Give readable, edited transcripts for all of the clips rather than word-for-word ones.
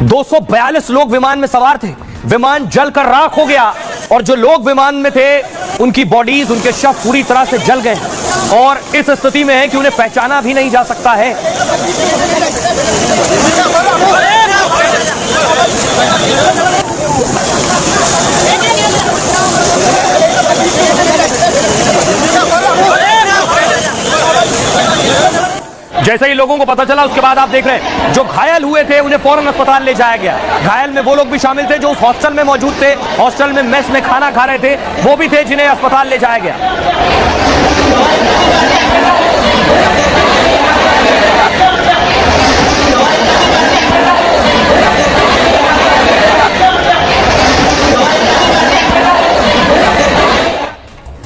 242 लोग विमान में सवार थे। विमान जलकर राख हो गया और जो लोग विमान में थे उनकी बॉडीज, उनके शव पूरी तरह से जल गए और इस स्थिति में है कि उन्हें पहचाना भी नहीं जा सकता है। जैसे ही लोगों को पता चला उसके बाद आप देख रहे हैं जो घायल हुए थे उन्हें फौरन अस्पताल ले जाया गया। घायल में वो लोग भी शामिल थे जो उस हॉस्टल में मौजूद थे, हॉस्टल में मेस में खाना खा रहे थे, वो भी थे जिन्हें अस्पताल ले जाया गया।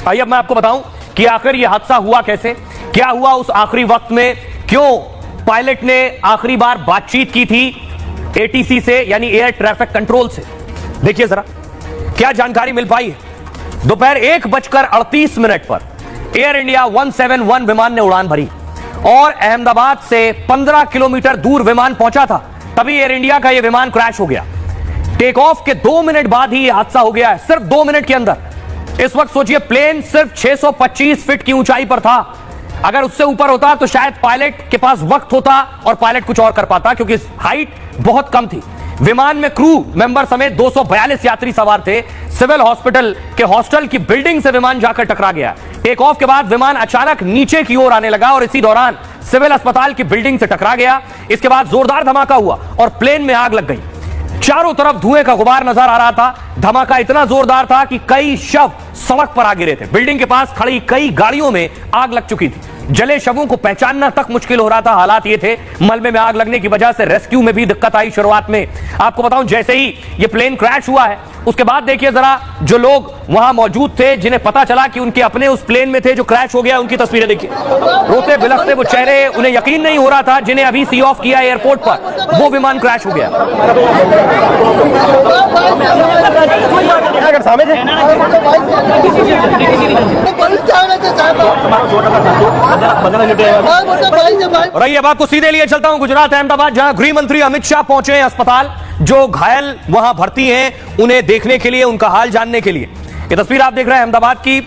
आइए अब मैं आपको बताऊं कि आखिर यह हादसा हुआ कैसे, क्या हुआ उस आखिरी वक्त में, क्यों पायलट ने आखिरी बार बातचीत की थी एटीसी से यानी एयर ट्रैफिक कंट्रोल से। देखिए जरा क्या जानकारी मिल पाई है। दोपहर 1:38 पर एयर इंडिया 171 विमान ने उड़ान भरी और अहमदाबाद से 15 किलोमीटर दूर विमान पहुंचा था। तभी एयर इंडिया का यह विमान क्रैश हो गया। टेक ऑफ के 2 मिनट बाद ही यह हादसा हो गया है, सिर्फ 2 मिनट के अंदर। इस वक्त सोचिए प्लेन सिर्फ 625 फीट की ऊंचाई पर था। अगर उससे ऊपर होता तो शायद पायलट के पास वक्त होता और पायलट कुछ और कर पाता, क्योंकि हाइट बहुत कम थी। विमान में क्रू मेंबर समेत 242 यात्री सवार थे। सिविल हॉस्पिटल के हॉस्टल की बिल्डिंग से विमान जाकर टकरा गया। टेक ऑफ के बाद विमान अचानक नीचे की ओर आने लगा और इसी दौरान सिविल अस्पताल की बिल्डिंग से टकरा गया। इसके बाद जोरदार धमाका हुआ और प्लेन में आग लग गई। चारों तरफ धुएं का गुबार नजर आ रहा था। धमाका इतना जोरदार था कि कई शव सड़क पर आ गिरे थे। बिल्डिंग के पास खड़ी कई गाड़ियों में आग लग चुकी थी। जले शवों को पहचानना तक मुश्किल हो रहा था। हालात ये थे, मलबे में आग लगने की वजह से रेस्क्यू में भी दिक्कत आई शुरुआत में। आपको बताऊं जैसे ही ये प्लेन क्रैश हुआ है उसके बाद देखिए जरा जो लोग वहां मौजूद थे जिन्हें पता चला कि उनके अपने उस प्लेन में थे जो क्रैश हो गया, उनकी तस्वीरें देखिए। रोते बिलखते वो चेहरे, उन्हें यकीन नहीं हो रहा था जिन्हें अभी सी ऑफ किया एयरपोर्ट पर, वो विमान क्रैश हो गया। और अब आपको सीधे लिए चलता हूं गुजरात अहमदाबाद, जहां गृह मंत्री अमित शाह पहुंचे हैं अस्पताल। जो घायल वहां भर्ती हैं उन्हें देखने के लिए, उनका हाल जानने के लिए। ये तस्वीर आप देख रहे हैं अहमदाबाद की।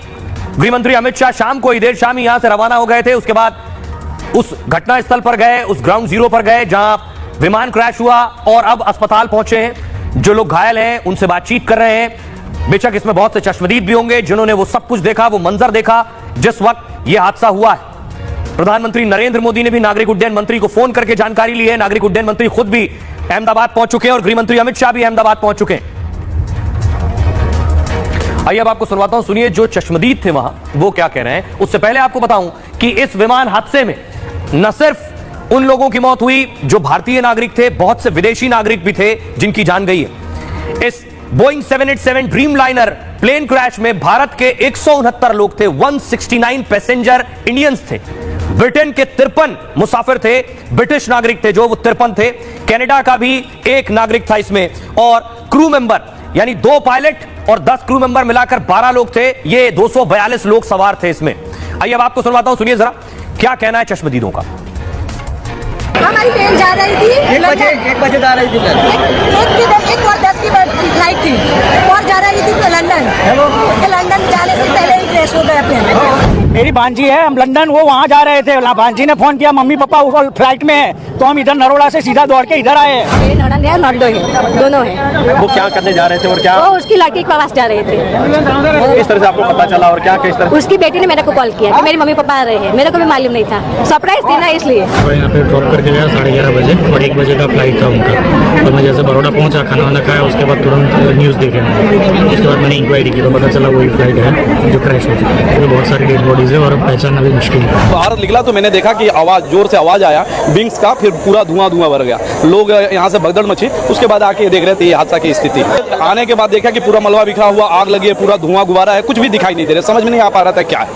गृह मंत्री अमित शाह शाम को ही, देर शाम ही यहां से रवाना हो गए थे। उसके बाद उस घटना स्थल पर गए, उस ग्राउंड जीरो पर गए जहां विमान क्रैश हुआ और अब अस्पताल पहुंचे हैं। जो लोग घायल हैं उनसे बातचीत कर रहे हैं। बेशक इसमें बहुत से चश्मदीद भी होंगे जिन्होंने वो सब कुछ देखा, वो मंजर देखा जिस वक्त यह हादसा हुआ है। प्रधानमंत्री नरेंद्र मोदी ने भी नागरिक उड्डयन मंत्री को फोन करके जानकारी ली है। नागरिक उड्डयन मंत्री खुद भी अहमदाबाद पहुंच चुके हैं और गृह मंत्री अमित शाह भी अहमदाबाद पहुंच चुके हैं। आइए अब आपको सुनवाता हूं, सुनिए जो चश्मदीद थे वहां वो क्या कह रहे हैं। उससे पहले आपको बताऊं कि इस विमान हादसे में न सिर्फ उन लोगों की मौत हुई जो भारतीय नागरिक थे, बहुत से विदेशी नागरिक भी थे जिनकी जान गई है। इस Boeing 787 Dreamliner plane crash में भारत के 169 लोग थे। 169 पैसेंजर इंडियंस थे। ब्रिटेन के 53 मुसाफिर थे, ब्रिटिश नागरिक थे जो वो 53 थे। कनाडा का भी एक नागरिक था इसमें और क्रू मेंबर यानी 2 पायलट और 10 क्रू मेंबर मिलाकर 12 लोग थे। ये 242 लोग सवार थे इसमें। आइए अब आपको सुनवाता हूं, सुनिए जरा क्या कहना है चश्मदीदों का। हमारी ट्रेन जा रही थी 1 बजे जा रही थी। 1:10 की फ्लाइट थी और जा रही थी लंदन। लंदन जाने से पहले ही क्रैश हो गया प्लेन। मेरी भांजी है, हम लंदन, वो वहाँ जा रहे थे। भांजी ने फोन किया मम्मी पापा ऊपर फ्लाइट में है, तो हम इधर नरोड़ा से सीधा दौड़ के इधर आए। ननद है, नॉर्डो है, दोनों है। वो क्या करने जा रहे थे और क्या? वो उसकी लड़की के पास जा रहे थे। किस तरह से आपको पता चला और क्या किस तरह? उसकी बेटी ने मेरे को कॉल किया कि मेरी मम्मी पापा आ रहे हैं। मेरे को भी मालूम नहीं था, सरप्राइज थी ना इसलिए। यहाँ पे ड्रॉप करके गया 11:30 बजे और 1 बजे का फ्लाइट था उनका। तो मैं जैसे बड़ौदा पहुँचा, खाना वाना खाया, उसके बाद तुरंत न्यूज़ देखे मैंने। उसके बाद मैंने इंक्वायरी की तो पता चला वही फ्लाइट है जो क्रैश हो चुकी है। बहुत सारी डेड बॉडीज है और पहचानना भी मुश्किल है। बाहर निकला तो मैंने देखा कि आवाज, जोर से आवाज आया विंग्स का, फिर पूरा धुआं भर गया। लोग यहाँ से भगदड़ मची। उसके बाद आके देख रहे थे ये हादसा की स्थिति। आने के बाद देखा कि पूरा मलबा बिखरा हुआ, आग लगी है, पूरा धुआं गुबारा है, कुछ भी दिखाई नहीं दे रहा, समझ में नहीं आ पा रहा था क्या है।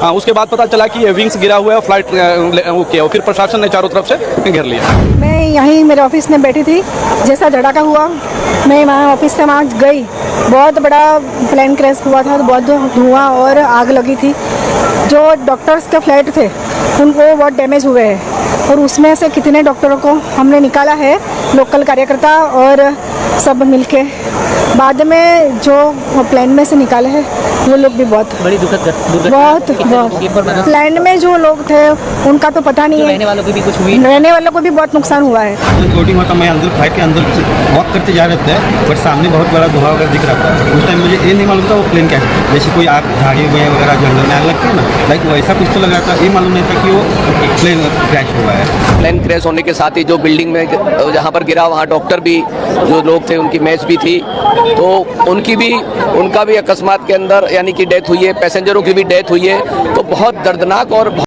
हाँ, उसके बाद पता चला कि ये विंग्स गिरा हुआ है, फ्लाइट वो किया, फिर प्रशासन ने चारों तरफ से घेर लिया। मैं यहीं मेरे ऑफिस में बैठी थी, जैसा धड़ाका हुआ मैं वहाँ ऑफिस से वहाँ गई। बहुत बड़ा प्लेन क्रैश हुआ था, तो बहुत धुआं और आग लगी थी। जो डॉक्टर्स के फ्लाइट थे उनको बहुत डैमेज हुए हैं। और उसमें से कितने डॉक्टरों को हमने निकाला है, लोकल कार्यकर्ता और सब मिलके। बाद में जो प्लेन में से निकाले हैं वो लोग भी बहुत बड़ी दुखद बहुत प्लेन में जो लोग थे उनका तो पता नहीं है, रहने वालों की भी कुछ हुई। रहने वालों को भी बहुत नुकसान हुआ है। रिपोर्टिंग होता, मैं अंदर फ्लाइट के अंदर वॉक करते जा रहे थे, बट सामने बहुत बड़ा धुआं वगैरह दिख रहा था। उस टाइम मुझे ये नहीं मालूम था वो प्लेन क्या है, जैसे कोई आग झाड़ी हुए वगैरह जंगल में आग लगती है ना, लाइक वैसा कुछ तो लगा था। ये मालूम नहीं था कि वो प्लेन क्रैश हुआ है। प्लेन क्रैश होने के साथ ही जो बिल्डिंग में जहाँ पर गिरा वहाँ डॉक्टर भी जो लोग थे उनकी मैच भी थी, तो उनका भी अकस्मात के अंदर यानी कि डेथ हुई है, पैसेंजरों की भी डेथ हुई है। तो बहुत दर्दनाक और